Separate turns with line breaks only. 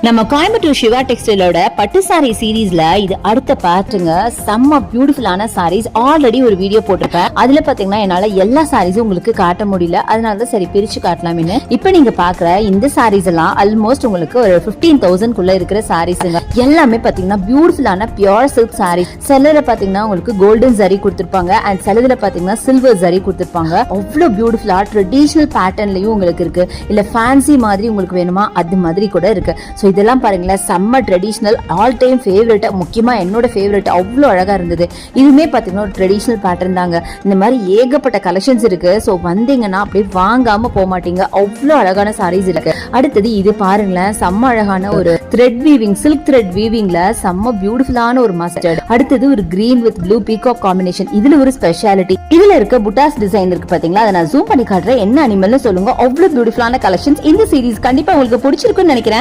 நம்ம கோயம்புத்தூர் சிவா டெக்ஸ்டைலோட பட்டு சாரி சீரீஸ்ல இது அடுத்த பார்ட்டுங்க. செம்ம பியூட்டிஃபுல்லான சாரீஸ். ஆல்ரெடி ஒரு வீடியோ போட்டிருப்பேன். அதுல பாத்தீங்கன்னா என்னால எல்லா சாரீஸும் உங்களுக்கு காட்ட முடியல. அதனாலதான் சரி பிரிச்சு காட்டலாம்னு. இப்ப நீங்க பாக்குற இந்த சாரீஸ் எல்லாம் ஆல்மோஸ்ட் உங்களுக்கு ஒரு 15,000 இருக்கிற சாரீஸ்ங்க. எல்லாமே பாத்தீங்கன்னா பியூட்டிஃபுல்லான பியூர் சில்க் சாரீ. சிலர பாத்தீங்கன்னா உங்களுக்கு கோல்டன் ஜரி கொடுத்திருப்பாங்க அண்ட் சிலதுல பாத்தீங்கன்னா சில்வர் ஜரி கொடுத்திருப்பாங்க. அவ்வளவு பியூட்டிஃபுல்லா ட்ரெடிஷனல் பேட்டர்ன்லயும் உங்களுக்கு இருக்கு. இல்ல ஃபேன்சி மாதிரி உங்களுக்கு வேணுமா அது மாதிரி கூட இருக்கு. இதெல்லாம் பாருங்களேன், செம்ம ட்ரெடிஷனல், ஆல் டைம் ஃபேவரட். முக்கியமா என்னோட ஃபேவரட், அவ்வளோ அழகா இருந்தது. இதுவுமே பாத்தீங்கன்னா ஒரு ட்ரெடிஷனல் பேட்டர்ன் தாங்க. இந்த மாதிரி ஏகப்பட்ட கலெக்ஷன்ஸ் இருக்கு. ஸோ வந்தீங்கன்னா அப்படியே வாங்காம போக மாட்டீங்க. அவ்வளோ அழகான சாரீஸ் இருக்கு. அடுத்தது இது பாருங்களேன், செம்ம அழகான ஒரு த்ரெட் வீவிங், சில்க் த்ரெட் வீவிங்ல செம்ம பியூட்டிஃபுல்லான ஒரு மஸ்டர்ட். அடுத்தது ஒரு green with blue peacock combination. இதுல ஒரு ஸ்பெஷாலிட்டி, இதுல இருக்க புட்டாஸ் டிசைன் இருக்கு பாத்தீங்களா, அதை நான் ஜூம் பண்ணி காட்டுறேன். என்ன அனிமல்னு சொல்லுங்க. அவ்வளவு பியூட்டிஃபுல்லான கலெக்ஷன்ஸ். இந்த சீரீஸ் கண்டிப்பா உங்களுக்கு பிடிச்சிருக்குன்னு நினைக்கிறேன்.